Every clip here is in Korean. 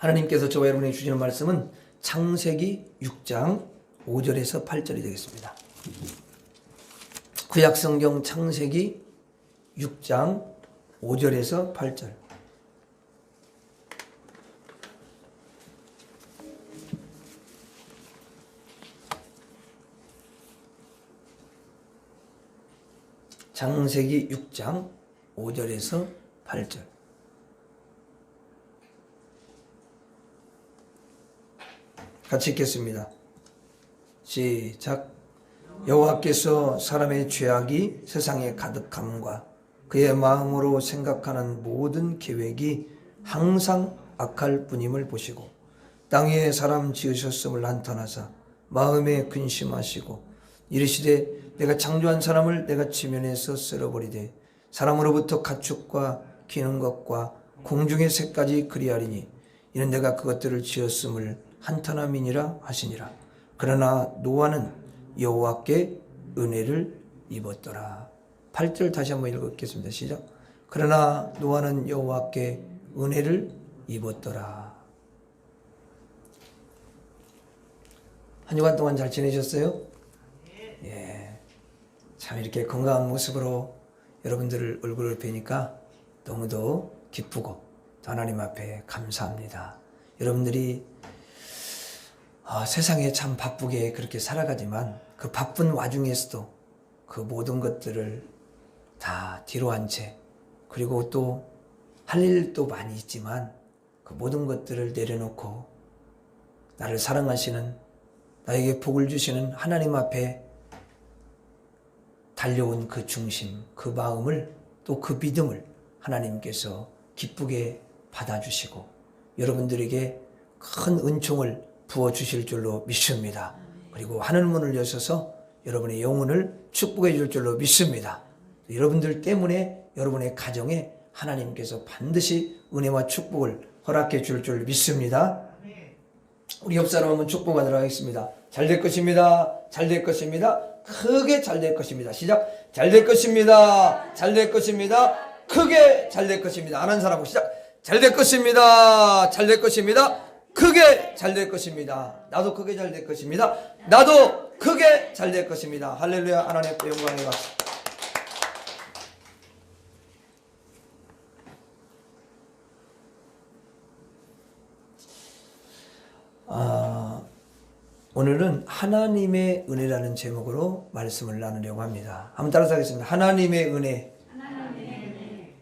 하나님께서 저와 여러분에게 주시는 말씀은 창세기 6장 5절에서 8절이 되겠습니다. 구약성경 창세기 6장 5절에서 8절. 창세기 6장 5절에서 8절. 같이 읽겠습니다. 시작. 여호와께서 사람의 죄악이 세상에 가득함과 그의 마음으로 생각하는 모든 계획이 항상 악할 뿐임을 보시고 땅 위에 사람 지으셨음을 한탄하사 마음에 근심하시고 이르시되 내가 창조한 사람을 내가 지면에서 쓸어버리되 사람으로부터 가축과 기는 것과 공중의 새까지 그리하리니 이는 내가 그것들을 지었음을 한탄함이니라 하시니라. 그러나 노아는 여호와께 은혜를 입었더라. 8절 다시 한번 읽겠습니다. 시작. 그러나 노아는 여호와께 은혜를 입었더라. 한 주간 동안 잘 지내셨어요? 예. 참 이렇게 건강한 모습으로 여러분들 얼굴을 뵈니까 너무도 기쁘고 하나님 앞에 감사합니다. 여러분들이 세상에 참 바쁘게 그렇게 살아가지만 그 바쁜 와중에서도 그 모든 것들을 다 뒤로 한 채, 그리고 또 할 일도 많이 있지만 그 모든 것들을 내려놓고 나를 사랑하시는, 나에게 복을 주시는 하나님 앞에 달려온 그 중심, 그 마음을, 또 그 믿음을 하나님께서 기쁘게 받아주시고 여러분들에게 큰 은총을 부어주실 줄로 믿습니다. 그리고 하늘문을 여셔서 여러분의 영혼을 축복해 줄 줄로 믿습니다. 여러분들 때문에 여러분의 가정에 하나님께서 반드시 은혜와 축복을 허락해 줄 줄 믿습니다. 우리 옆 사람 한번 축복하도록 하겠습니다. 잘 될 것입니다. 잘 될 것입니다. 크게 잘 될 것입니다. 시작. 잘 될 것입니다. 잘 될 것입니다. 크게 잘 될 것입니다. 안 한 사람은 시작. 잘 될 것입니다. 잘 될 것입니다. 크게 잘 될 것입니다. 나도 크게 잘 될 것입니다. 나도 크게 잘 될 것입니다. 할렐루야. 하나님께 영광이 박수. 오늘은 하나님의 은혜라는 제목으로 말씀을 나누려고 합니다. 한번 따라서 하겠습니다. 하나님의 은혜. 하나님의 은혜.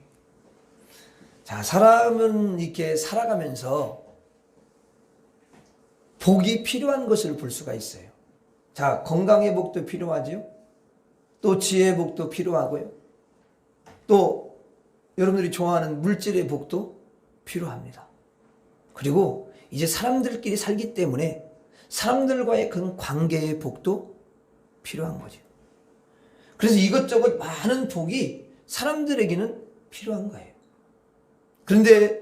자, 사람은 이렇게 살아가면서 복이 필요한 것을 볼 수가 있어요. 자, 건강의 복도 필요하죠. 또 지혜의 복도 필요하고요. 또 여러분들이 좋아하는 물질의 복도 필요합니다. 그리고 이제 사람들끼리 살기 때문에 사람들과의 그런 관계의 복도 필요한 거죠. 그래서 이것저것 많은 복이 사람들에게는 필요한 거예요. 그런데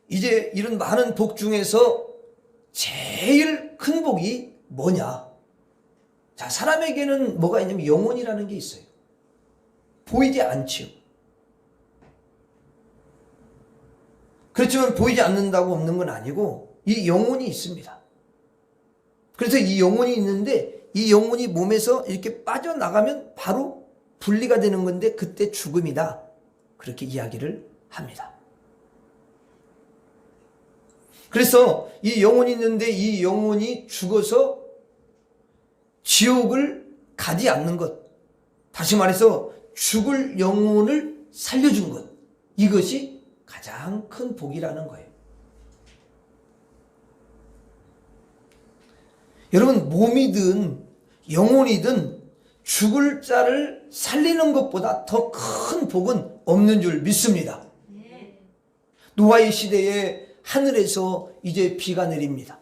이제 이런 많은 복 중에서 제일 큰 복이 뭐냐? 자, 사람에게는 뭐가 있냐면 영혼이라는 게 있어요. 보이지 않지요. 그렇지만 보이지 않는다고 없는 건 아니고 이 영혼이 있습니다. 그래서 이 영혼이 있는데 이 영혼이 몸에서 이렇게 빠져나가면 바로 분리가 되는 건데 그때 죽음이다. 그렇게 이야기를 합니다. 그래서 이 영혼이 있는데 이 영혼이 죽어서 지옥을 가지 않는 것. 다시 말해서 죽을 영혼을 살려준 것. 이것이 가장 큰 복이라는 거예요. 여러분, 몸이든 영혼이든 죽을 자를 살리는 것보다 더 큰 복은 없는 줄 믿습니다. 노아의 시대에 하늘에서 이제 비가 내립니다.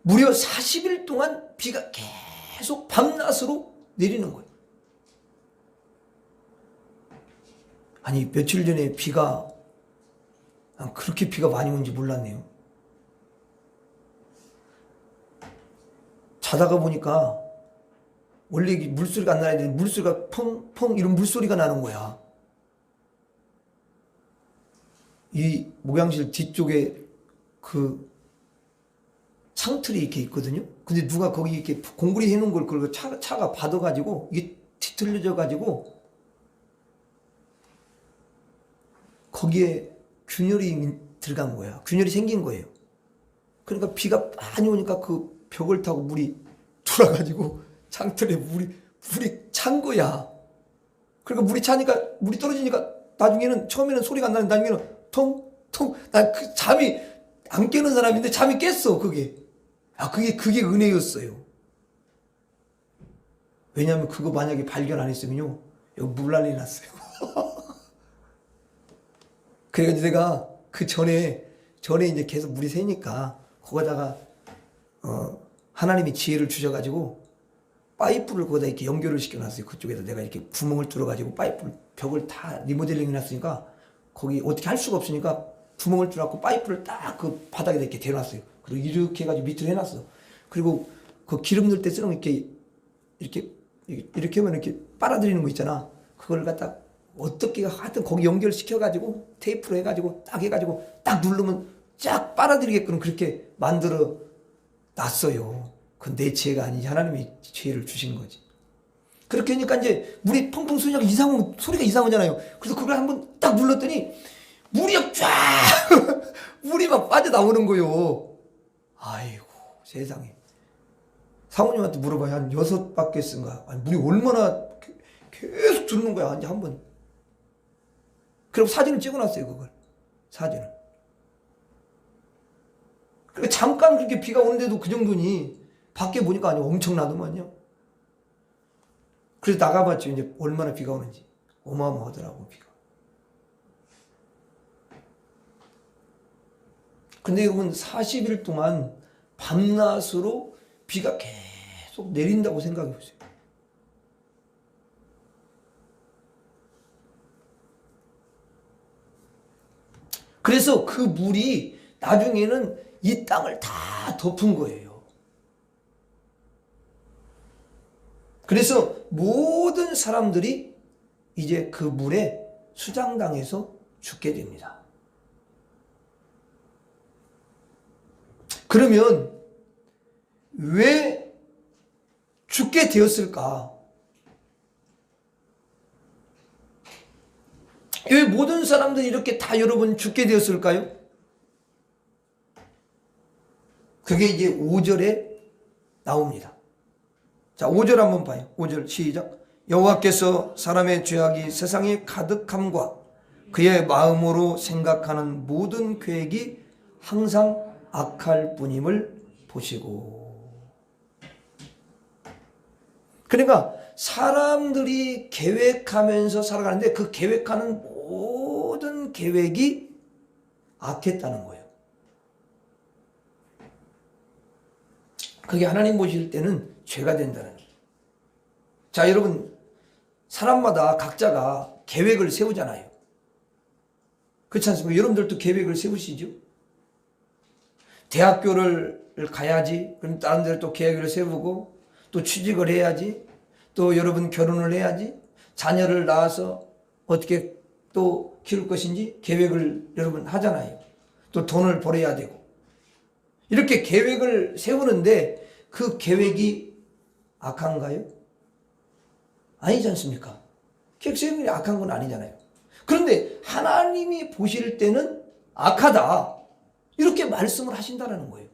무려 40일 동안 비가 계속 밤낮으로 내리는 거예요. 아니, 며칠 전에 비가 그렇게 비가 많이 온지 몰랐네요. 자다가 보니까 원래 물소리가 안 나야 되는데 물소리가 펑펑 이런 물소리가 나는 거야. 이 목양실 뒤쪽에 그 창틀이 이렇게 있거든요. 근데 누가 거기 이렇게 공구리 해놓은 걸 그걸 차가 받아가지고 이게 뒤틀려져가지고 거기에 균열이 들어간 거야. 균열이 생긴 거예요. 그러니까 비가 많이 오니까 그 벽을 타고 물이 돌아가지고 창틀에 물이 찬 거야. 그러니까 물이 차니까 물이 떨어지니까 나중에는 처음에는 소리가 안 나는데 나중에는 통통 난 그 잠이 안 깨는 사람인데 잠이 깼어 그게. 그게 은혜였어요. 왜냐하면 그거 만약에 발견 안 했으면요 여기 물난리 났어요. 그래가지고 내가 그 전에 이제 계속 물이 새니까 거기다가 하나님이 지혜를 주셔가지고 파이프를 거기다 이렇게 연결을 시켜놨어요. 그쪽에다 내가 이렇게 구멍을 뚫어가지고 벽을 다 리모델링 해놨으니까 거기 어떻게 할 수가 없으니까 구멍을 뚫어갖고 파이프를 딱 그 바닥에다 이렇게 대놨어요. 그리고 이렇게 해가지고 밑으로 해놨어. 그리고 그 기름 넣을 때 쓰는 이렇게 하면 이렇게 빨아들이는 거 있잖아. 그걸 갖다 어떻게 하여튼 거기 연결시켜가지고 테이프로 해가지고 딱 누르면 쫙 빨아들이게끔 그렇게 만들어 놨어요. 그건 내 지혜가 아니지 하나님이 지혜를 주신 거지. 그렇게 하니까 이제 물이 펑펑 쏘니까 소리가 이상하잖아요. 그래서 그걸 한번 딱 눌렀더니 물이 쫙 물이 막 빠져나오는 거요. 아이고 세상에. 사모님한테 물어봐야 한 6바퀴 쓴가. 아니 물이 얼마나 계속 주는 거야. 이제 한 번. 그리고 사진을 찍어놨어요 그걸. 사진을. 그러니까 잠깐 그렇게 비가 오는데도 그 정도니 밖에 보니까 아니 엄청나더만요. 그래서 나가봤죠. 이제 얼마나 비가 오는지. 어마어마하더라고 비가. 근데 여러분 40일 동안 밤낮으로 비가 계속 내린다고 생각해 보세요. 그래서 그 물이 나중에는 이 땅을 다 덮은 거예요. 그래서 모든 사람들이 이제 그 물에 수장당해서 죽게 됩니다. 그러면 왜 죽게 되었을까? 왜 모든 사람들이 이렇게 다 여러분 죽게 되었을까요? 그게 이제 5절에 나옵니다. 자, 5절 한번 봐요. 5절 시작. 여호와께서 사람의 죄악이 세상에 가득함과 그의 마음으로 생각하는 모든 계획이 항상 악할 뿐임을 보시고. 그러니까 사람들이 계획하면서 살아가는데 그 계획하는 모든 계획이 악했다는 거예요. 그게 하나님 보실 때는 죄가 된다는 거예요. 자, 여러분 사람마다 각자가 계획을 세우잖아요. 그렇지 않습니까? 여러분들도 계획을 세우시죠? 대학교를 가야지. 그럼 다른 데로 또 계획을 세우고 또 취직을 해야지. 또 여러분 결혼을 해야지. 자녀를 낳아서 어떻게 또 키울 것인지 계획을 여러분 하잖아요. 또 돈을 벌어야 되고. 이렇게 계획을 세우는데 그 계획이 악한가요? 아니지 않습니까? 계획 세우는 게 악한 건 아니잖아요. 그런데 하나님이 보실 때는 악하다. 이렇게 말씀을 하신다는 거예요.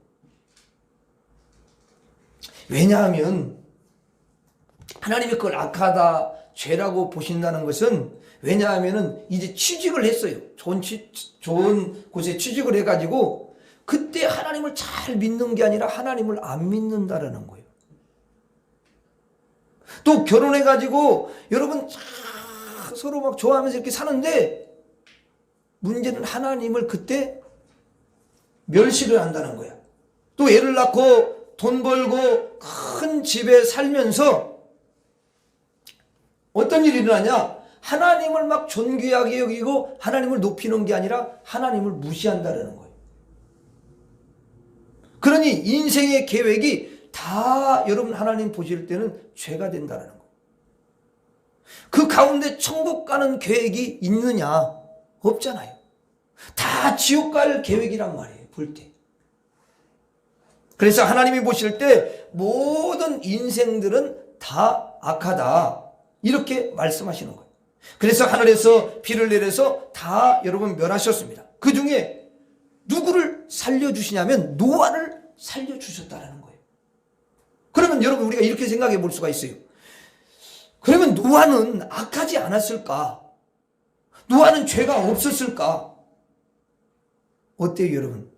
왜냐하면 하나님이 그걸 악하다, 죄라고 보신다는 것은 왜냐하면 이제 취직을 했어요. 좋은 곳에 취직을 해가지고 그때 하나님을 잘 믿는 게 아니라 하나님을 안 믿는다라는 거예요. 또 결혼해가지고 여러분 서로 막 좋아하면서 이렇게 사는데 문제는 하나님을 그때 멸시를 한다는 거야. 또 애를 낳고 돈 벌고 큰 집에 살면서 어떤 일이 일어나냐? 하나님을 막 존귀하게 여기고 하나님을 높이는 게 아니라 하나님을 무시한다는 거예요. 그러니 인생의 계획이 다 여러분 하나님 보실 때는 죄가 된다는 거예요. 그 가운데 천국 가는 계획이 있느냐? 없잖아요. 다 지옥 갈 계획이란 말이에요. 볼 때. 그래서 하나님이 보실 때 모든 인생들은 다 악하다, 이렇게 말씀하시는 거예요. 그래서 하늘에서 비를 내려서 다 여러분 멸하셨습니다. 그 중에 누구를 살려주시냐면 노아를 살려주셨다라는 거예요. 그러면 여러분 우리가 이렇게 생각해 볼 수가 있어요. 그러면 노아는 악하지 않았을까? 노아는 죄가 없었을까? 어때요 여러분?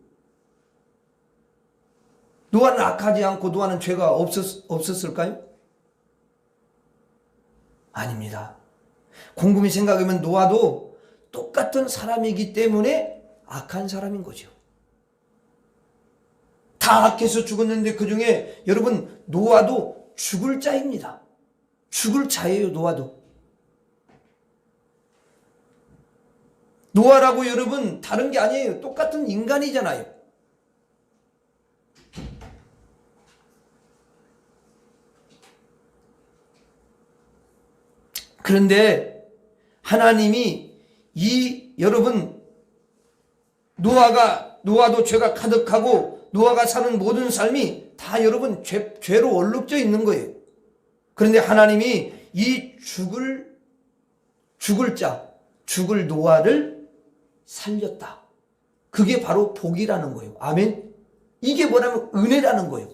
노아는 악하지 않고 노아는 죄가 없었을까요? 아닙니다. 곰곰이 생각하면 노아도 똑같은 사람이기 때문에 악한 사람인 거죠. 다 악해서 죽었는데 그 중에 여러분 노아도 죽을 자입니다. 죽을 자예요. 노아도. 노아라고 여러분 다른 게 아니에요. 똑같은 인간이잖아요. 그런데 하나님이 이 여러분 노아도 죄가 가득하고 노아가 사는 모든 삶이 다 여러분 죄로 얼룩져 있는 거예요. 그런데 하나님이 이 죽을 노아를 살렸다. 그게 바로 복이라는 거예요. 아멘. 이게 뭐냐면 은혜라는 거예요.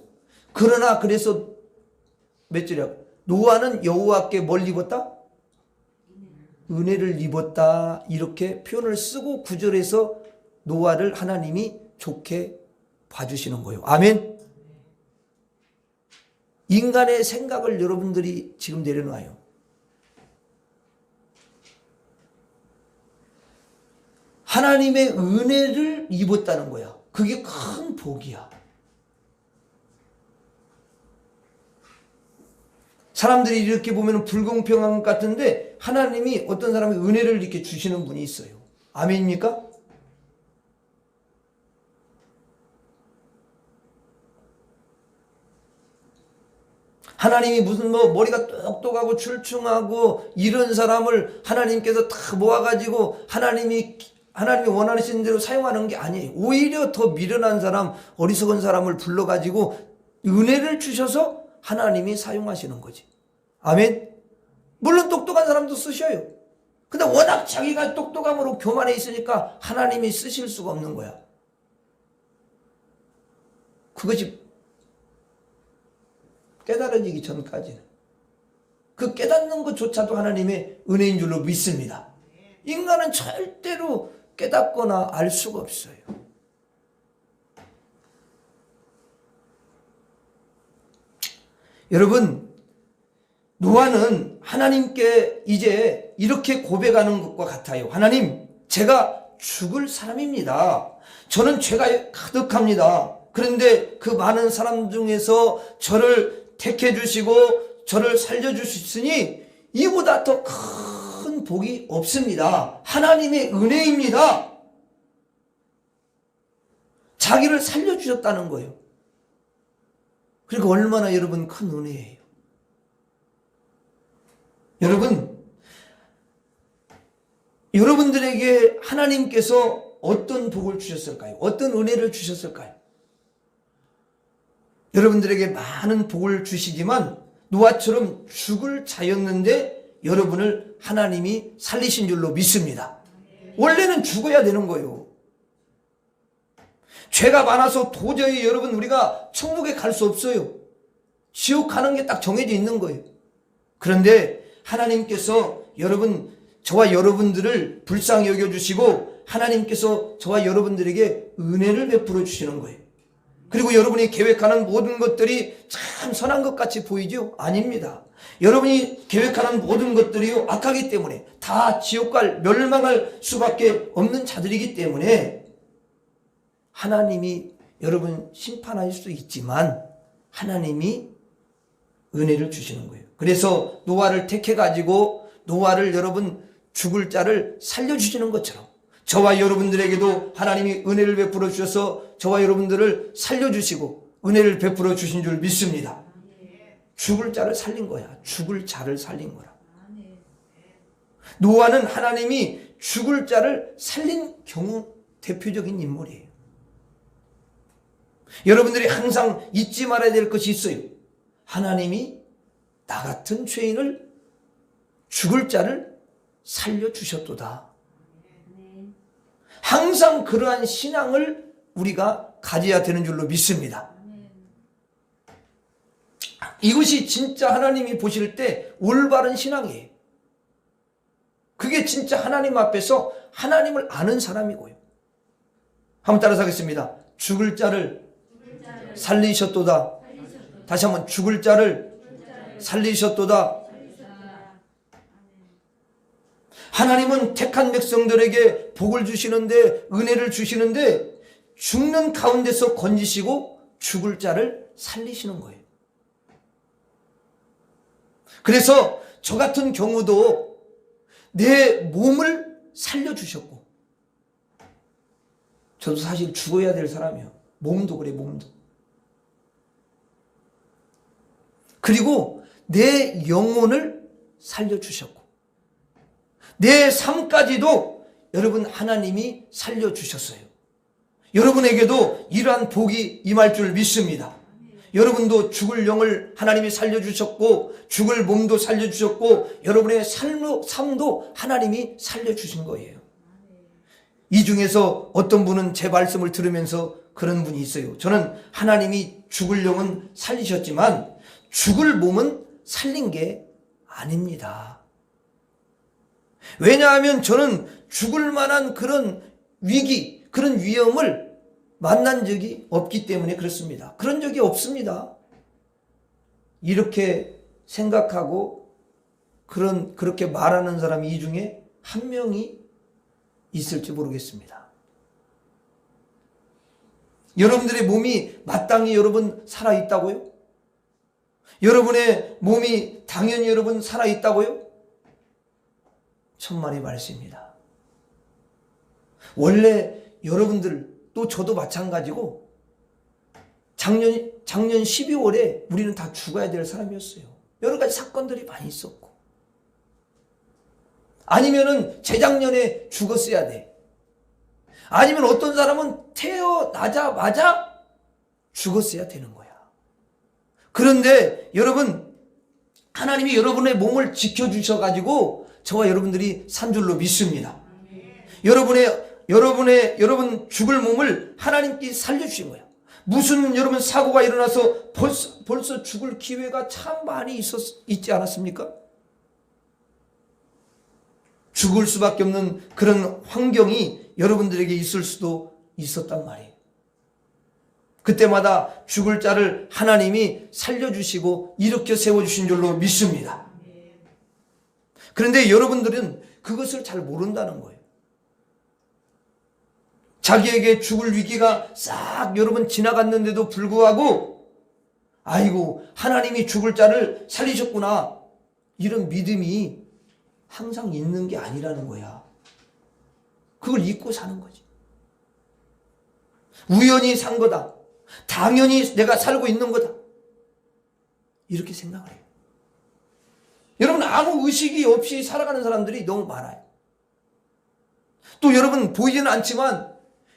그러나 그래서 몇 절이야? 노아는 여호와께 뭘 입었다? 은혜를 입었다. 이렇게 표현을 쓰고 9절에서 노아를 하나님이 좋게 봐주시는 거예요. 아멘. 인간의 생각을 여러분들이 지금 내려놔요. 하나님의 은혜를 입었다는 거야. 그게 큰 복이야. 사람들이 이렇게 보면 불공평한 것 같은데 하나님이 어떤 사람이 은혜를 이렇게 주시는 분이 있어요. 아멘입니까? 하나님이 무슨 머리가 똑똑하고 출중하고 이런 사람을 하나님께서 다 모아가지고 하나님이 원하시는 대로 사용하는 게 아니에요. 오히려 더 미련한 사람, 어리석은 사람을 불러가지고 은혜를 주셔서 하나님이 사용하시는 거지. 아멘. 물론 똑똑한 사람도 쓰셔요. 근데 워낙 자기가 똑똑함으로 교만해 있으니까 하나님이 쓰실 수가 없는 거야. 그것이 깨달아지기 전까지는. 그 깨닫는 것조차도 하나님의 은혜인 줄로 믿습니다. 인간은 절대로 깨닫거나 알 수가 없어요. 여러분, 노아는 하나님께 이제 이렇게 고백하는 것과 같아요. 하나님, 제가 죽을 사람입니다. 저는 죄가 가득합니다. 그런데 그 많은 사람 중에서 저를 택해 주시고 저를 살려 주셨으니 이보다 더 큰 복이 없습니다. 하나님의 은혜입니다. 자기를 살려 주셨다는 거예요. 그러니까 얼마나 여러분 큰 은혜예요. 여러분들에게 하나님께서 어떤 복을 주셨을까요? 어떤 은혜를 주셨을까요? 여러분들에게 많은 복을 주시지만 노아처럼 죽을 자였는데 여러분을 하나님이 살리신 줄로 믿습니다. 원래는 죽어야 되는 거예요. 죄가 많아서 도저히 여러분 우리가 천국에 갈 수 없어요. 지옥 가는 게 딱 정해져 있는 거예요. 그런데 하나님께서 저와 여러분들을 불쌍히 여겨주시고 하나님께서 저와 여러분들에게 은혜를 베풀어 주시는 거예요. 그리고 여러분이 계획하는 모든 것들이 참 선한 것 같이 보이죠? 아닙니다. 여러분이 계획하는 모든 것들이 악하기 때문에 다 지옥 갈 멸망할 수밖에 없는 자들이기 때문에 하나님이 여러분 심판할 수 있지만 하나님이 은혜를 주시는 거예요. 그래서 노아를 택해가지고 노아를 여러분 죽을 자를 살려주시는 것처럼 저와 여러분들에게도 하나님이 은혜를 베풀어 주셔서 저와 여러분들을 살려주시고 은혜를 베풀어 주신 줄 믿습니다. 죽을 자를 살린 거야. 죽을 자를 살린 거라. 노아는 하나님이 죽을 자를 살린 경우 대표적인 인물이에요. 여러분들이 항상 잊지 말아야 될 것이 있어요. 하나님이 나 같은 죄인을 죽을 자를 살려주셨도다. 항상 그러한 신앙을 우리가 가져야 되는 줄로 믿습니다. 이것이 진짜 하나님이 보실 때 올바른 신앙이에요. 그게 진짜 하나님 앞에서 하나님을 아는 사람이고요. 한번 따라서 하겠습니다. 죽을 자를 살리셨도다. 다시 한번 죽을 자를 살리셨도다. 하나님은 택한 백성들에게 복을 주시는데, 은혜를 주시는데 죽는 가운데서 건지시고 죽을 자를 살리시는 거예요. 그래서 저 같은 경우도 내 몸을 살려주셨고, 저도 사실 죽어야 될 사람이에요. 몸도 그래, 몸도. 그리고 내 영혼을 살려주셨고, 내 삶까지도 여러분 하나님이 살려주셨어요. 여러분에게도 이러한 복이 임할 줄 믿습니다. 여러분도 죽을 영을 하나님이 살려주셨고, 죽을 몸도 살려주셨고, 여러분의 삶도 하나님이 살려주신 거예요. 이 중에서 어떤 분은 제 말씀을 들으면서 그런 분이 있어요. 저는 하나님이 죽을 영은 살리셨지만 죽을 몸은 살린 게 아닙니다. 왜냐하면 저는 죽을 만한 그런 위기, 그런 위험을 만난 적이 없기 때문에 그렇습니다. 그런 적이 없습니다. 이렇게 생각하고 그렇게 말하는 사람이 이 중에 한 명이 있을지 모르겠습니다. 여러분들의 몸이 마땅히 여러분 살아있다고요? 여러분의 몸이 당연히 여러분 살아있다고요? 천만의 말씀입니다. 원래 여러분들, 또 저도 마찬가지고 작년 12월에 우리는 다 죽어야 될 사람이었어요. 여러 가지 사건들이 많이 있었고, 아니면은 재작년에 죽었어야 돼. 아니면 어떤 사람은 태어나자마자 죽었어야 되는 거야. 그런데 여러분, 하나님이 여러분의 몸을 지켜주셔가지고 저와 여러분들이 산 줄로 믿습니다. 여러분 죽을 몸을 하나님께 살려주신 거야. 무슨 여러분 사고가 일어나서 벌써 죽을 기회가 참 많이 있지 않았습니까? 죽을 수밖에 없는 그런 환경이 여러분들에게 있을 수도 있었단 말이에요. 그때마다 죽을 자를 하나님이 살려주시고 일으켜 세워주신 줄로 믿습니다. 그런데 여러분들은 그것을 잘 모른다는 거예요. 자기에게 죽을 위기가 싹 여러분 지나갔는데도 불구하고, 아이고 하나님이 죽을 자를 살리셨구나, 이런 믿음이 항상 있는 게 아니라는 거야. 그걸 잊고 사는 거지. 우연히 산 거다, 당연히 내가 살고 있는 거다, 이렇게 생각을 해요. 여러분, 아무 의식이 없이 살아가는 사람들이 너무 많아요. 또 여러분 보이지는 않지만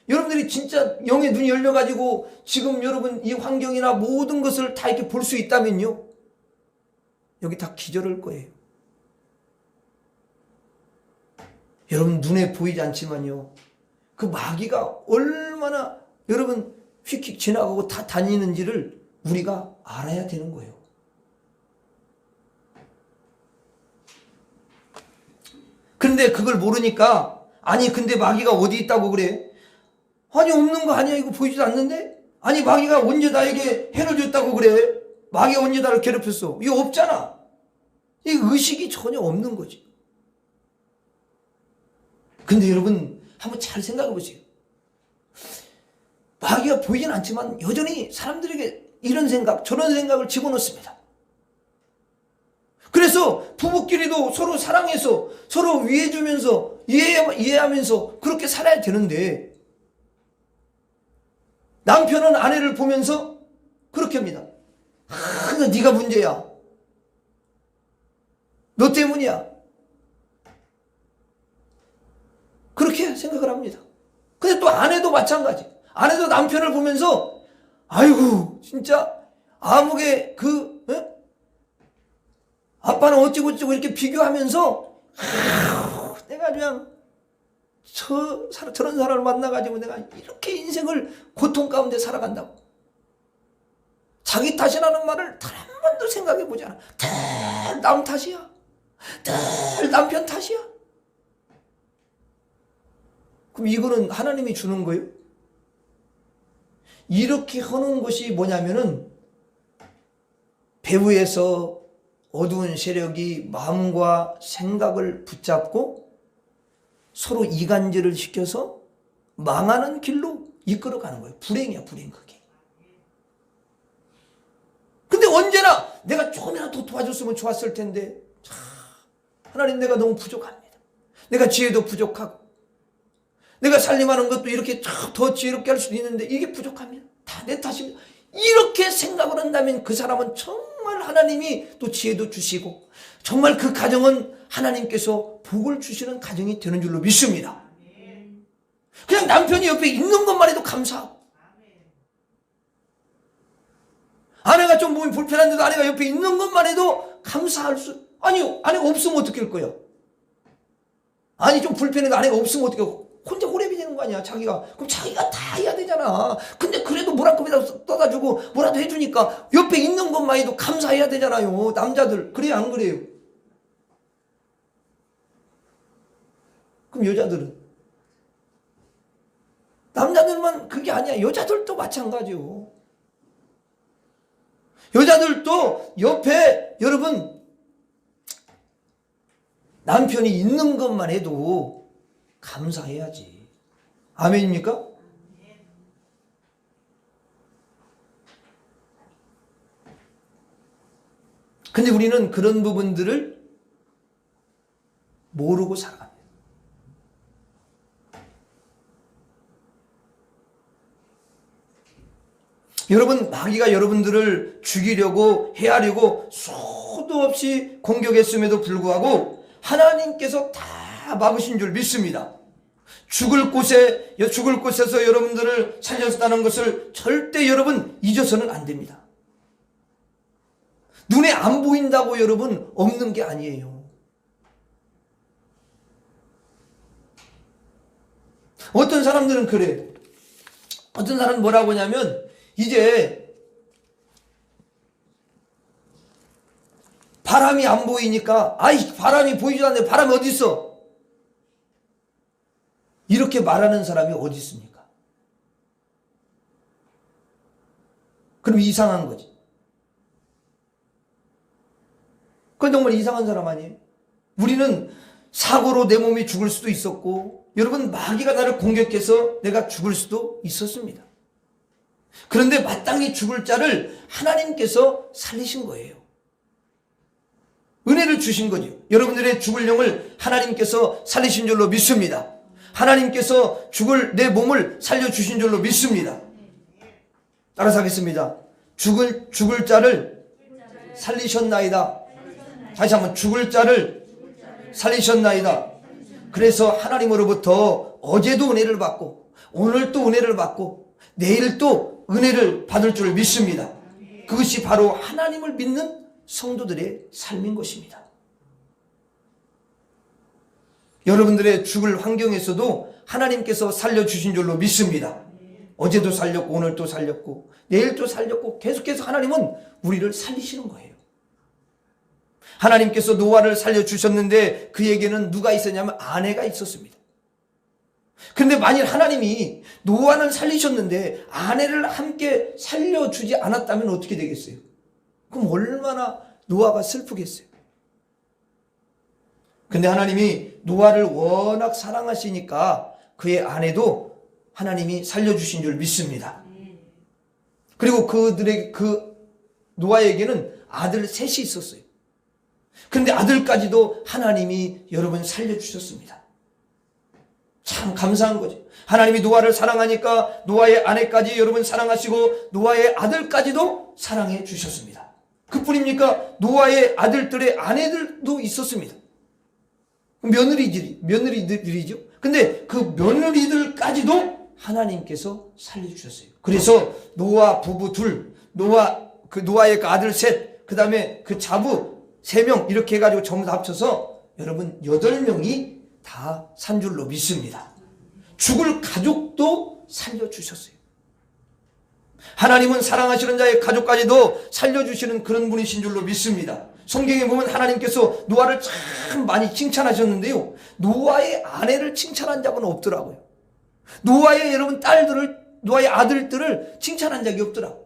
여러분들이 진짜 영의 눈이 열려가지고 지금 여러분 이 환경이나 모든 것을 다 이렇게 볼 수 있다면요, 여기 다 기절할 거예요. 여러분 눈에 보이지 않지만요, 그 마귀가 얼마나 여러분 휙휙 지나가고 다 다니는지를 우리가 알아야 되는 거예요. 근데 그걸 모르니까, 아니 근데 마귀가 어디 있다고 그래? 아니 없는 거 아니야, 이거 보이지도 않는데? 아니 마귀가 언제 나에게 해를 줬다고 그래? 마귀가 언제 나를 괴롭혔어? 이거 없잖아. 이 의식이 전혀 없는 거지. 근데 여러분 한번 잘 생각해 보세요. 마귀가 보이진 않지만 여전히 사람들에게 이런 생각 저런 생각을 집어넣습니다. 그래서 부부끼리도 서로 사랑해서 서로 위해주면서 이해하면서 그렇게 살아야 되는데, 남편은 아내를 보면서 그렇게 합니다. 네가 문제야, 너 때문이야, 그렇게 생각을 합니다. 근데 또 아내도 마찬가지. 아내도 남편을 보면서 아이고 진짜 아무개 아빠는 어찌고저찌고 이렇게 비교하면서 내가 그냥 저런 사람을 만나가지고 내가 이렇게 인생을 고통 가운데 살아간다고. 자기 탓이라는 말을 단 한 번도 생각해보지 않아. 늘 남 탓이야. 늘 남편 탓이야. 그럼 이거는 하나님이 주는 거예요? 이렇게 하는 것이 뭐냐면은 배후에서 어두운 세력이 마음과 생각을 붙잡고 서로 이간질을 시켜서 망하는 길로 이끌어가는 거예요. 불행이야, 불행 그게. 근데 언제나 내가 조금이라도 더 도와줬으면 좋았을 텐데 하나님 내가 너무 부족합니다. 내가 지혜도 부족하고 내가 살림하는 것도 이렇게 더 지혜롭게 할 수도 있는데 이게 부족합니다. 다 내 탓입니다. 이렇게 생각을 한다면 그 사람은 정말 하나님이 또 지혜도 주시고 정말 그 가정은 하나님께서 복을 주시는 가정이 되는 줄로 믿습니다. 그냥 남편이 옆에 있는 것만 해도 감사하고 아내가 좀 몸이 불편한데도 아내가 옆에 있는 것만 해도 감사할 수. 아니요, 아내가 없으면 어떻게 할 거예요? 아니 좀 불편해도 아내가 없으면 어떻게 하고 혼자 호랩이 되는 거 아니야 자기가. 그럼 자기가 다 해야 되잖아. 근데 그래도 물 한 컵이라도 떠다주고 뭐라도 해주니까 옆에 있는 것만 해도 감사해야 되잖아요. 남자들 그래요 안 그래요? 그럼 여자들은? 남자들만 그게 아니야. 여자들도 마찬가지요. 여자들도 옆에 여러분 남편이 있는 것만 해도 감사해야지. 아멘입니까? 근데 우리는 그런 부분들을 모르고 살아갑니다. 여러분 마귀가 여러분들을 죽이려고 해하려고 수도 없이 공격했음에도 불구하고 하나님께서 다 막으신 줄 믿습니다. 죽을 곳에서 여러분들을 살렸다는 것을 절대 여러분 잊어서는 안 됩니다. 눈에 안 보인다고 여러분 없는 게 아니에요. 어떤 사람들은 그래. 어떤 사람은 뭐라고 하냐면 이제 바람이 안 보이니까 아이 바람이 보이지도 않는데 바람이 어디 있어? 이렇게 말하는 사람이 어디 있습니까? 그럼 이상한 거지. 그건 정말 이상한 사람 아니에요? 우리는 사고로 내 몸이 죽을 수도 있었고 여러분 마귀가 나를 공격해서 내가 죽을 수도 있었습니다. 그런데 마땅히 죽을 자를 하나님께서 살리신 거예요. 은혜를 주신 거죠. 여러분들의 죽을 영을 하나님께서 살리신 줄로 믿습니다. 하나님께서 죽을 내 몸을 살려주신 줄로 믿습니다. 따라서 하겠습니다. 죽을 자를 살리셨나이다. 다시 한번 죽을 자를 살리셨나이다. 그래서 하나님으로부터 어제도 은혜를 받고 오늘 또 은혜를 받고 내일 또 은혜를 받을 줄 믿습니다. 그것이 바로 하나님을 믿는 성도들의 삶인 것입니다. 여러분들의 죽을 환경에서도 하나님께서 살려주신 줄로 믿습니다. 어제도 살렸고 오늘 또 살렸고 내일 또 살렸고 계속해서 하나님은 우리를 살리시는 거예요. 하나님께서 노아를 살려주셨는데 그에게는 누가 있었냐면 아내가 있었습니다. 그런데 만일 하나님이 노아는 살리셨는데 아내를 함께 살려주지 않았다면 어떻게 되겠어요? 그럼 얼마나 노아가 슬프겠어요? 근데 하나님이 노아를 워낙 사랑하시니까 그의 아내도 하나님이 살려주신 줄 믿습니다. 그리고 그 노아에게는 아들 셋이 있었어요. 그런데 아들까지도 하나님이 여러분 살려주셨습니다. 참 감사한 거죠. 하나님이 노아를 사랑하니까 노아의 아내까지 여러분 사랑하시고 노아의 아들까지도 사랑해 주셨습니다. 그뿐입니까? 노아의 아들들의 아내들도 있었습니다. 며느리들이죠. 근데 그 며느리들까지도 하나님께서 살려주셨어요. 그래서 노아 부부 둘, 노아의 그 아들 셋, 그 다음에 그 자부 3명 이렇게 해가지고 전부 다 합쳐서 여러분 8명이 다 산 줄로 믿습니다. 죽을 가족도 살려주셨어요. 하나님은 사랑하시는 자의 가족까지도 살려주시는 그런 분이신 줄로 믿습니다. 성경에 보면 하나님께서 노아를 참 많이 칭찬하셨는데요, 노아의 아내를 칭찬한 적은 없더라고요. 노아의 여러분 노아의 아들들을 칭찬한 적이 없더라고요.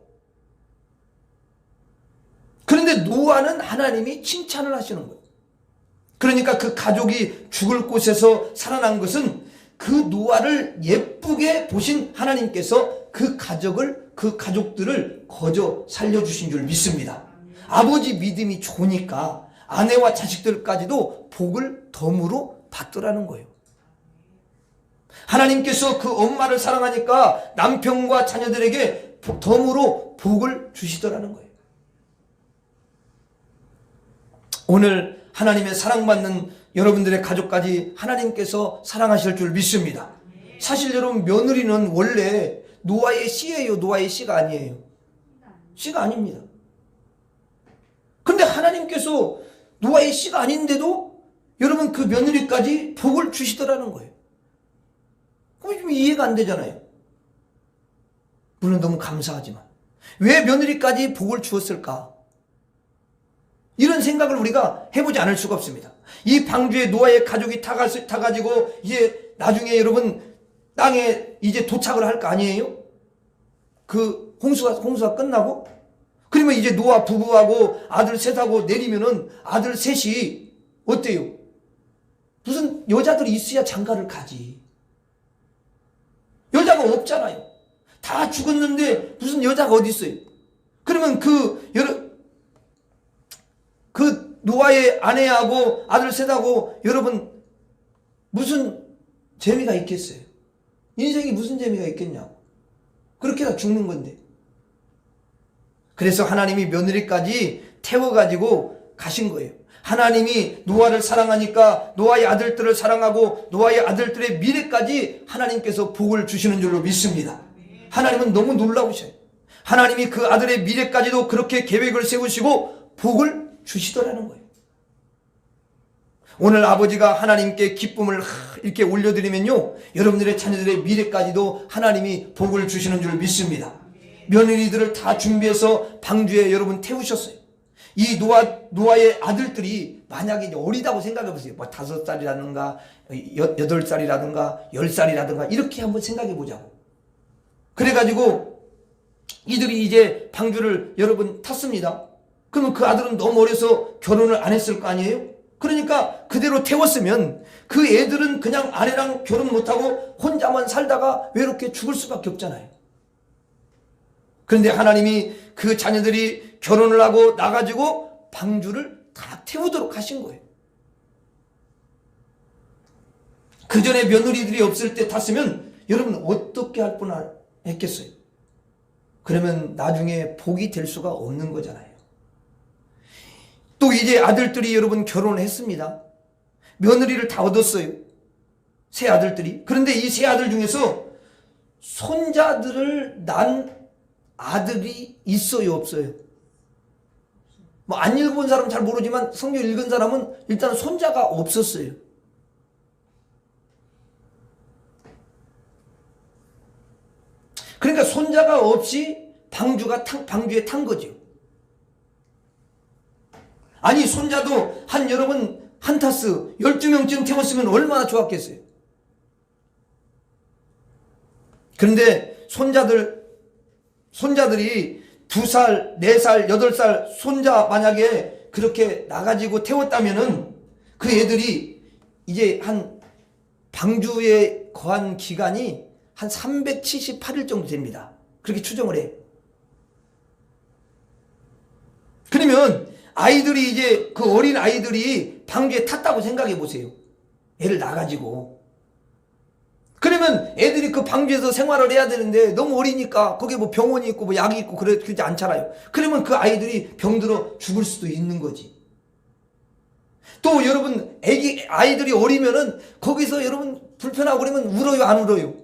그런데 노아는 하나님이 칭찬을 하시는 거예요. 그러니까 그 가족이 죽을 곳에서 살아난 것은 그 노아를 예쁘게 보신 하나님께서 그 가족들을 거저 살려주신 줄 믿습니다. 아버지 믿음이 좋으니까 아내와 자식들까지도 복을 덤으로 받더라는 거예요. 하나님께서 그 엄마를 사랑하니까 남편과 자녀들에게 덤으로 복을 주시더라는 거예요. 오늘 하나님의 사랑받는 여러분들의 가족까지 하나님께서 사랑하실 줄 믿습니다. 사실 여러분, 며느리는 원래 노아의 씨예요, 노아의 씨가 아니에요. 씨가 아닙니다. 근데 하나님께서 노아의 씨가 아닌데도 여러분 그 며느리까지 복을 주시더라는 거예요. 그럼 좀 이해가 안 되잖아요. 물론 너무 감사하지만 왜 며느리까지 복을 주었을까? 이런 생각을 우리가 해보지 않을 수가 없습니다. 이 방주에 노아의 가족이 타가지고 이제 나중에 여러분 땅에 이제 도착을 할 거 아니에요? 그 홍수가 끝나고, 그러면 이제 노아 부부하고 아들 셋하고 내리면은 아들 셋이 어때요? 무슨 여자들이 있어야 장가를 가지. 여자가 없잖아요. 다 죽었는데 무슨 여자가 어디 있어요? 그러면 그 노아의 아내하고 아들 셋하고 여러분 무슨 재미가 있겠어요? 인생이 무슨 재미가 있겠냐고. 그렇게 다 죽는 건데. 그래서 하나님이 며느리까지 태워가지고 가신 거예요. 하나님이 노아를 사랑하니까 노아의 아들들을 사랑하고 노아의 아들들의 미래까지 하나님께서 복을 주시는 줄로 믿습니다. 하나님은 너무 놀라우셔요. 하나님이 그 아들의 미래까지도 그렇게 계획을 세우시고 복을 주시더라는 거예요. 오늘 아버지가 하나님께 기쁨을 이렇게 올려드리면요, 여러분들의 자녀들의 미래까지도 하나님이 복을 주시는 줄 믿습니다. 며느리들을 다 준비해서 방주에 여러분 태우셨어요. 이 노아의 아들들이 만약에 어리다고 생각해 보세요. 뭐 5살이라든가 8살이라든가 10살이라든가 이렇게 한번 생각해 보자고. 그래가지고 이들이 이제 방주를 여러분 탔습니다. 그러면 그 아들은 너무 어려서 결혼을 안 했을 거 아니에요? 그러니까 그대로 태웠으면 그 애들은 그냥 아내랑 결혼 못하고 혼자만 살다가 외롭게 죽을 수밖에 없잖아요. 그런데 하나님이 그 자녀들이 결혼을 하고 나가지고 방주를 다 태우도록 하신 거예요. 그 전에 며느리들이 없을 때 탔으면 여러분 어떻게 할 뻔했겠어요? 그러면 나중에 복이 될 수가 없는 거잖아요. 또 이제 아들들이 여러분 결혼을 했습니다. 며느리를 다 얻었어요. 세 아들들이. 그런데 이 세 아들 중에서 손자들을 낳은 아들이 있어요, 없어요? 뭐 안 읽어본 사람은 잘 모르지만 성경 읽은 사람은 일단 손자가 없었어요. 그러니까 손자가 없이 방주에 탄 거죠. 아니 손자도 여러분 한 타스 12명쯤 태웠으면 얼마나 좋았겠어요. 그런데 손자들이 2살, 4살, 8살 손자 만약에 그렇게 나가지고 태웠다면은 그 애들이 이제 한 방주에 거한 기간이 한 378일 정도 됩니다. 그렇게 추정을 해. 그러면 아이들이 이제 그 어린 아이들이 방주에 탔다고 생각해 보세요. 애를 낳아가지고. 그러면 애들이 그 방주에서 생활을 해야 되는데 너무 어리니까 거기에 뭐 병원이 있고 뭐 약이 있고 그러지 않잖아요. 그러면 그 아이들이 병들어 죽을 수도 있는 거지. 또 여러분 아이들이 어리면은 거기서 여러분 불편하고 그러면 울어요, 안 울어요?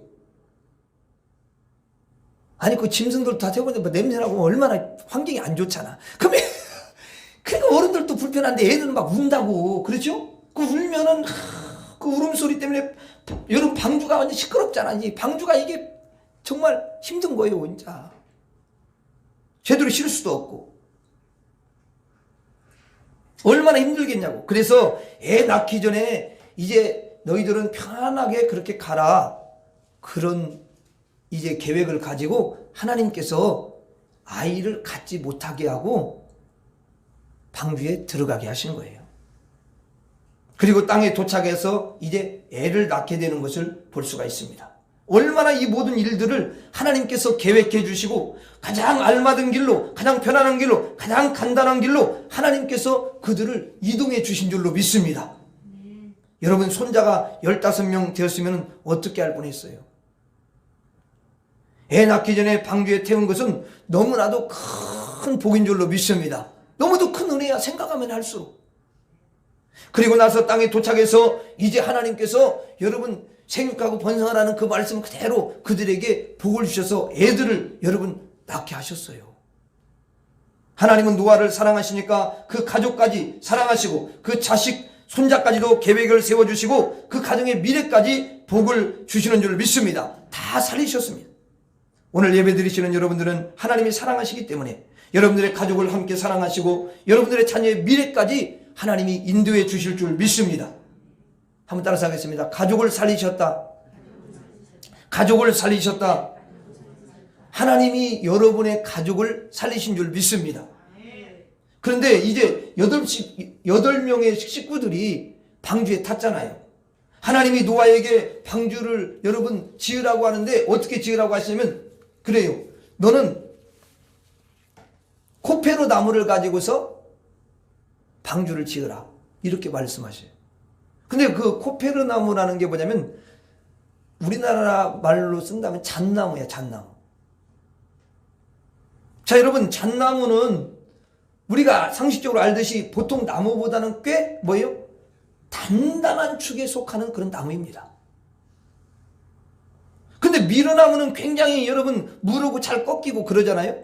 아니 그 짐승들 다 태우는데 뭐 냄새나고 얼마나 환경이 안 좋잖아. 그러면 그러니까 어른들도 불편한데 애들은 막 운다고. 그렇죠? 그 울면은 그 울음소리 때문에 여러분 방주가 완전 시끄럽잖아. 이 방주가 이게 정말 힘든 거예요. 진짜 제대로 쉴 수도 없고 얼마나 힘들겠냐고. 그래서 애 낳기 전에 이제 너희들은 편안하게 그렇게 가라, 그런 이제 계획을 가지고 하나님께서 아이를 갖지 못하게 하고 방주에 들어가게 하신 거예요. 그리고 땅에 도착해서 이제 애를 낳게 되는 것을 볼 수가 있습니다. 얼마나 이 모든 일들을 하나님께서 계획해 주시고 가장 알맞은 길로, 가장 편안한 길로, 가장 간단한 길로 하나님께서 그들을 이동해 주신 줄로 믿습니다. 여러분 손자가 15명 되었으면 어떻게 할 뻔했어요? 애 낳기 전에 방주에 태운 것은 너무나도 큰 복인 줄로 믿습니다. 너무도 큰 은혜야, 생각하면 할수록. 그리고 나서 땅에 도착해서 이제 하나님께서 여러분 생육하고 번성하라는 그 말씀 그대로 그들에게 복을 주셔서 애들을 여러분 낳게 하셨어요. 하나님은 노아를 사랑하시니까 그 가족까지 사랑하시고 그 자식 손자까지도 계획을 세워주시고 그 가정의 미래까지 복을 주시는 줄 믿습니다. 다 살리셨습니다. 오늘 예배 드리시는 여러분들은 하나님이 사랑하시기 때문에 여러분들의 가족을 함께 사랑하시고 여러분들의 자녀의 미래까지 하나님이 인도해 주실 줄 믿습니다. 한번 따라서 하겠습니다. 가족을 살리셨다. 가족을 살리셨다. 하나님이 여러분의 가족을 살리신 줄 믿습니다. 그런데 이제 8명의 식구들이 방주에 탔잖아요. 하나님이 노아에게 방주를 여러분 지으라고 하는데 어떻게 지으라고 하시냐면 그래요. 너는 코페로 나무를 가지고서 방주를 지으라. 이렇게 말씀하셔요. 근데 그 코페르 나무라는 게 뭐냐면 우리나라 말로 쓴다면 잣나무야, 잣나무. 자, 여러분, 잣나무는 우리가 상식적으로 알듯이 보통 나무보다는 꽤 뭐예요? 단단한 축에 속하는 그런 나무입니다. 근데 미르나무는 굉장히 여러분 무르고 잘 꺾이고 그러잖아요.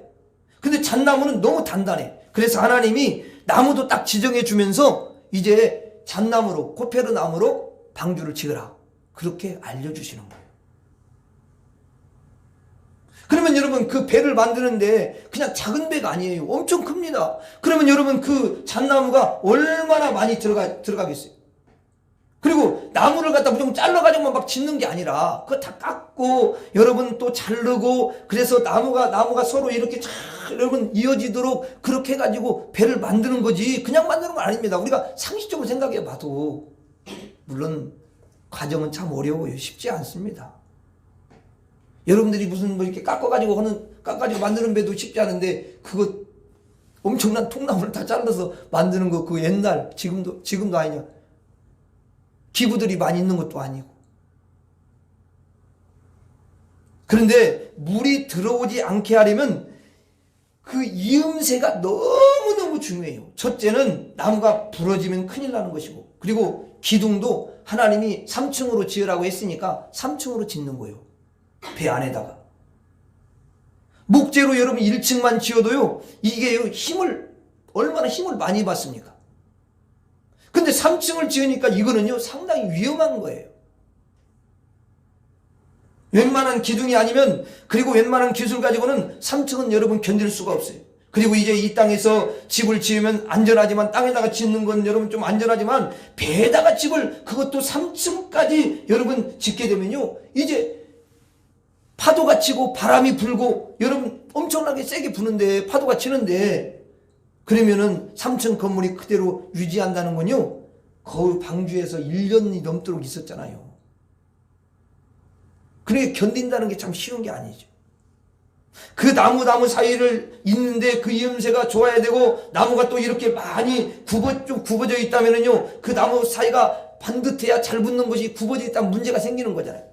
근데 잣나무는 너무 단단해. 그래서 하나님이 나무도 딱 지정해 주면서 이제 잣나무로, 코페르 나무로 방주를 지으라. 그렇게 알려주시는 거예요. 그러면 여러분 그 배를 만드는데 그냥 작은 배가 아니에요. 엄청 큽니다. 그러면 여러분 그 잣나무가 얼마나 많이 들어가겠어요. 그리고 나무를 갖다 무조건 잘라가지고만 막 짓는 게 아니라 그거 다 깎고 여러분 또 자르고 그래서 나무가 서로 이렇게 잘 여러분 이어지도록 그렇게 해가지고 배를 만드는 거지 그냥 만드는 건 아닙니다. 우리가 상식적으로 생각해 봐도 물론 과정은 참 어려워요. 쉽지 않습니다. 여러분들이 무슨 뭐 이렇게 깎아가지고 만드는 배도 쉽지 않은데 그거 엄청난 통나무를 다 잘라서 만드는 거 그 옛날 지금도 아니냐. 기구들이 많이 있는 것도 아니고. 그런데 물이 들어오지 않게 하려면 그 이음새가 너무너무 중요해요. 첫째는 나무가 부러지면 큰일 나는 것이고 그리고 기둥도 하나님이 3층으로 지으라고 했으니까 3층으로 짓는 거예요. 배 안에다가. 목재로 여러분 1층만 지어도요 이게 얼마나 힘을 많이 받습니까? 근데 3층을 지으니까 이거는요 상당히 위험한 거예요. 웬만한 기둥이 아니면 그리고 웬만한 기술 가지고는 3층은 여러분 견딜 수가 없어요. 그리고 이제 이 땅에서 집을 지으면 안전하지만 땅에다가 짓는 건 여러분 좀 안전하지만 배에다가 집을 그것도 3층까지 여러분 짓게 되면요 이제 파도가 치고 바람이 불고 여러분 엄청나게 세게 부는데 파도가 치는데 그러면은 3층 건물이 그대로 유지한다는 건요 거의 방주에서 1년이 넘도록 있었잖아요. 그렇게 견딘다는 게 참 쉬운 게 아니죠. 그 나무 사이를 있는데 그 이음새가 좋아야 되고 나무가 또 이렇게 많이 좀 굽어져 있다면은요 그 나무 사이가 반듯해야 잘 붙는 것이 굽어져 있다면 문제가 생기는 거잖아요.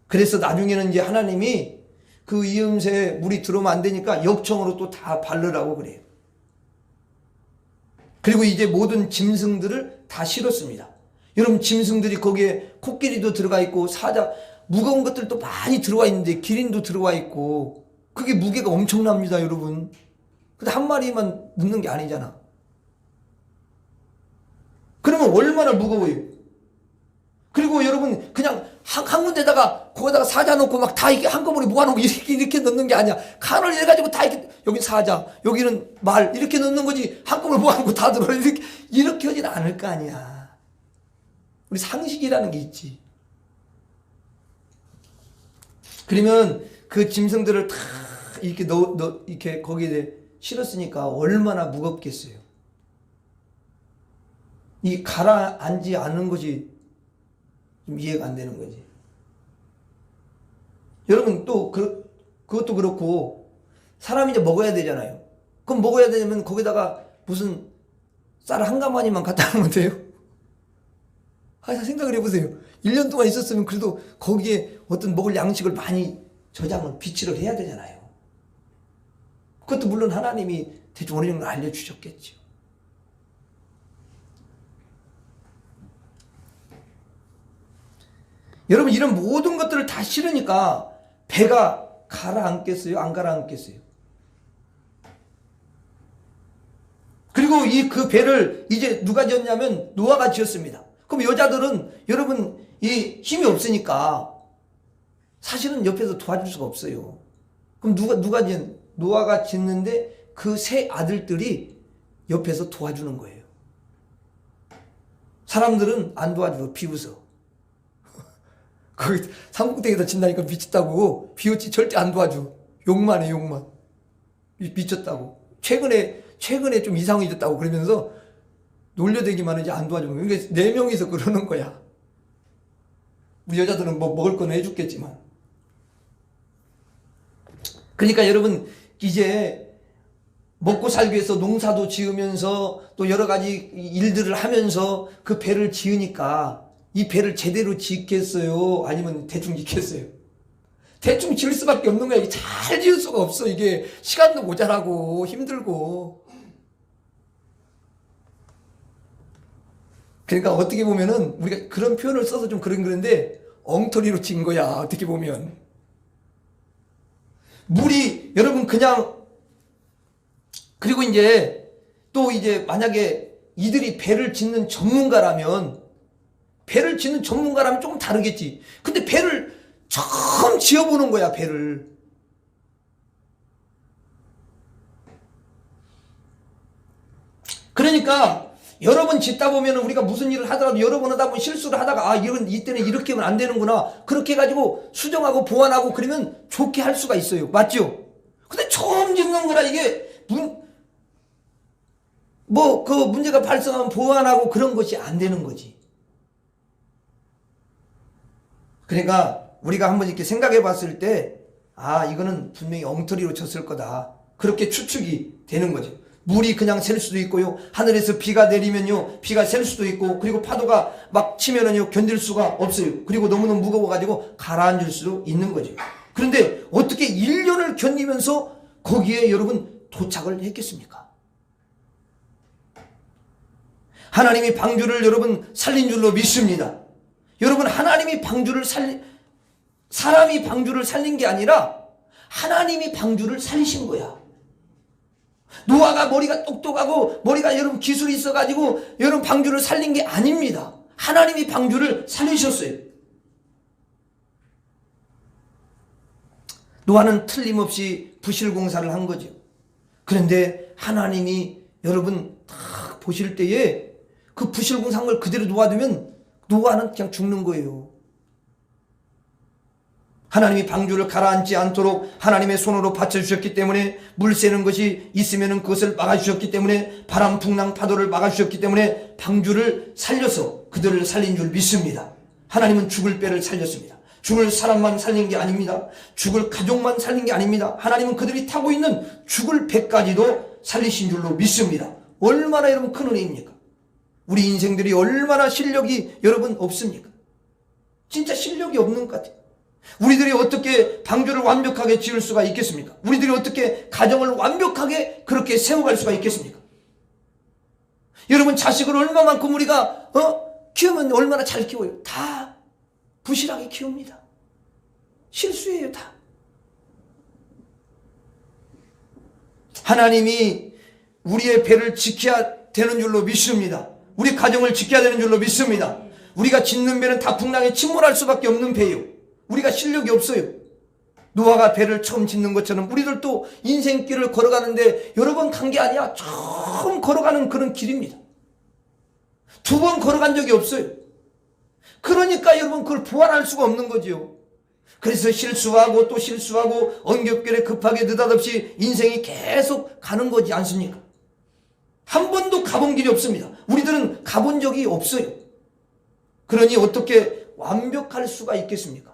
그래서 나중에는 이제 하나님이 그 이음새에 물이 들어오면 안 되니까 역청으로 또 다 바르라고 그래요. 그리고 이제 모든 짐승들을 다 실었습니다. 여러분 짐승들이 거기에 코끼리도 들어가 있고 사자 무거운 것들도 많이 들어와 있는데 기린도 들어와 있고 그게 무게가 엄청납니다, 여러분. 근데 한 마리만 넣는 게 아니잖아. 그러면 얼마나 무거워요. 그리고 여러분 그냥 한 군데다가 거기다가 사자 놓고 막 다 이렇게 한꺼번에 모아놓고 이렇게 넣는 게 아니야. 칸을 해가지고 다 이렇게 여기 사자 여기는 말 이렇게 넣는 거지. 한꺼번에 모아놓고 다 들어 이렇게 하진 않을 거 아니야. 우리 상식이라는 게 있지. 그러면 그 짐승들을 다 이렇게 이렇게 거기에 실었으니까 얼마나 무겁겠어요. 이 가라앉지 않는 것이 좀 이해가 안 되는 거지. 여러분 또 그것도 그렇고 사람이 이제 먹어야 되잖아요. 그럼 먹어야 되면 거기다가 무슨 쌀 한 가마니만 갖다 놓으면 돼요? 생각을 해보세요. 1년 동안 있었으면 그래도 거기에 어떤 먹을 양식을 많이 저장을 비치를 해야 되잖아요. 그것도 물론 하나님이 대충 어느 정도 알려주셨겠죠. 여러분 이런 모든 것들을 다 실으니까 배가 가라앉겠어요? 안 가라앉겠어요? 그리고 그 배를 이제 누가 지었냐면 노아가 지었습니다. 그럼 여자들은 여러분 이 힘이 없으니까 사실은 옆에서 도와줄 수가 없어요. 그럼 노아가 짓는데 그 세 아들들이 옆에서 도와주는 거예요. 사람들은 안 도와줘, 비웃어. 거기 산꼭대기에다 짓다니까 미쳤다고. 비웃지 절대 안 도와줘. 욕만 해, 욕만. 미쳤다고. 최근에 좀 이상해졌다고 그러면서 놀려대기만 하지 안 도와주는 거야. 그러니까 4명이서 그러는 거야. 우리 여자들은 뭐 먹을 건 해줬겠지만. 그러니까 여러분 이제 먹고 살기 위해서 농사도 지으면서 또 여러 가지 일들을 하면서 그 배를 지으니까 이 배를 제대로 짓겠어요? 아니면 대충 짓겠어요? 대충 지을 수밖에 없는 거야. 이게 잘 지을 수가 없어. 이게 시간도 모자라고 힘들고. 그러니까 어떻게 보면은 우리가 그런 표현을 써서 좀 그런데 엉터리로 진 거야. 어떻게 보면. 물이 여러분 그냥 그리고 이제 또 이제 만약에 이들이 배를 짓는 전문가라면 조금 다르겠지. 근데 배를 처음 지어보는 거야, 배를. 그러니까 여러 번 짓다 보면 우리가 무슨 일을 하더라도 여러 번 하다 보면 실수를 하다가 이때는 이렇게 하면 안 되는구나. 그렇게 해가지고 수정하고 보완하고 그러면 좋게 할 수가 있어요. 맞죠? 근데 처음 짓는 거라 이게 그 문제가 발생하면 보완하고 그런 것이 안 되는 거지. 그러니까 우리가 한번 이렇게 생각해 봤을 때 이거는 분명히 엉터리로 쳤을 거다. 그렇게 추측이 되는 거죠. 물이 그냥 셀 수도 있고요. 하늘에서 비가 내리면요. 비가 셀 수도 있고 그리고 파도가 막 치면은요. 견딜 수가 없어요. 그리고 너무너무 무거워가지고 가라앉을 수도 있는 거죠. 그런데 어떻게 1년을 견디면서 거기에 여러분 도착을 했겠습니까? 하나님이 방주를 여러분 살린 줄로 믿습니다. 여러분 하나님이 사람이 방주를 살린 게 아니라 하나님이 방주를 살리신 거야. 노아가 머리가 똑똑하고 머리가 여러분 기술이 있어가지고 여러분 방주를 살린 게 아닙니다. 하나님이 방주를 살리셨어요. 노아는 틀림없이 부실공사를 한 거죠. 그런데 하나님이 여러분 딱 보실 때에 그 부실공사한 걸 그대로 놓아두면 노아는 그냥 죽는 거예요. 하나님이 방주를 가라앉지 않도록 하나님의 손으로 받쳐주셨기 때문에 물 새는 것이 있으면 그것을 막아주셨기 때문에 바람, 풍랑, 파도를 막아주셨기 때문에 방주를 살려서 그들을 살린 줄 믿습니다. 하나님은 죽을 배를 살렸습니다. 죽을 사람만 살린 게 아닙니다. 죽을 가족만 살린 게 아닙니다. 하나님은 그들이 타고 있는 죽을 배까지도 살리신 줄로 믿습니다. 얼마나 여러분 큰 은혜입니까? 우리 인생들이 얼마나 실력이 여러분 없습니까? 진짜 실력이 없는 것 같아요. 우리들이 어떻게 방주를 완벽하게 지을 수가 있겠습니까? 우리들이 어떻게 가정을 완벽하게 그렇게 세워갈 수가 있겠습니까? 여러분 자식을 얼마만큼 우리가 키우면 얼마나 잘 키워요? 다 부실하게 키웁니다. 실수예요, 다. 하나님이 우리의 배를 지켜야 되는 줄로 믿습니다. 우리 가정을 지켜야 되는 줄로 믿습니다. 우리가 짓는 배는 다 풍랑에 침몰할 수밖에 없는 배예요. 우리가 실력이 없어요. 노아가 배를 처음 짓는 것처럼 우리들도 인생길을 걸어가는데 여러 번 간 게 아니야. 처음 걸어가는 그런 길입니다. 2번 걸어간 적이 없어요. 그러니까 여러분 그걸 보완할 수가 없는 거죠. 그래서 실수하고 또 실수하고 엉겹결에 급하게 느닷없이 인생이 계속 가는 거지 않습니까? 한 번도 가본 길이 없습니다. 우리들은 가본 적이 없어요. 그러니 어떻게 완벽할 수가 있겠습니까?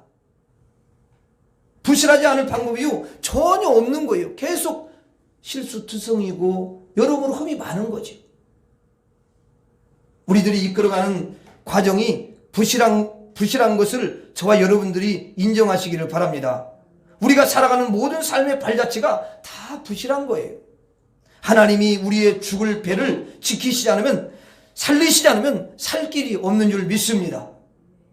부실하지 않을 방법이 전혀 없는 거예요. 계속 실수투성이고 여러모로 흠이 많은 거죠. 우리들이 이끌어가는 과정이 부실한 것을 저와 여러분들이 인정하시기를 바랍니다. 우리가 살아가는 모든 삶의 발자취가 다 부실한 거예요. 하나님이 우리의 죽을 배를 지키시지 않으면, 살리시지 않으면 살 길이 없는 줄 믿습니다.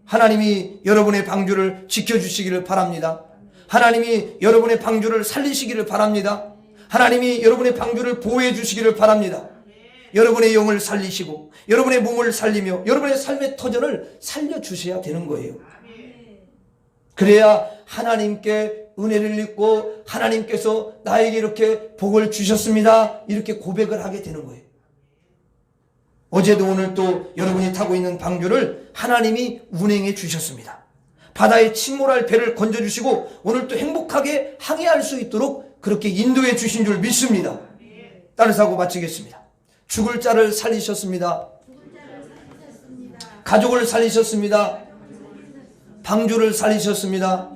하나님이 여러분의 방주를 지켜주시기를 바랍니다. 하나님이 여러분의 방주를 살리시기를 바랍니다. 하나님이 여러분의 방주를 보호해 주시기를 바랍니다. 여러분의 영을 살리시고 여러분의 몸을 살리며 여러분의 삶의 터전을 살려주셔야 되는 거예요. 그래야 하나님께 은혜를 입고 하나님께서 나에게 이렇게 복을 주셨습니다, 이렇게 고백을 하게 되는 거예요. 어제도 오늘도 여러분이 타고 있는 방주를 하나님이 운행해 주셨습니다. 바다에 침몰할 배를 건져주시고 오늘도 행복하게 항해할 수 있도록 그렇게 인도해 주신 줄 믿습니다. 따라서 하고 마치겠습니다. 죽을 자를 살리셨습니다. 가족을 살리셨습니다. 방주를 살리셨습니다.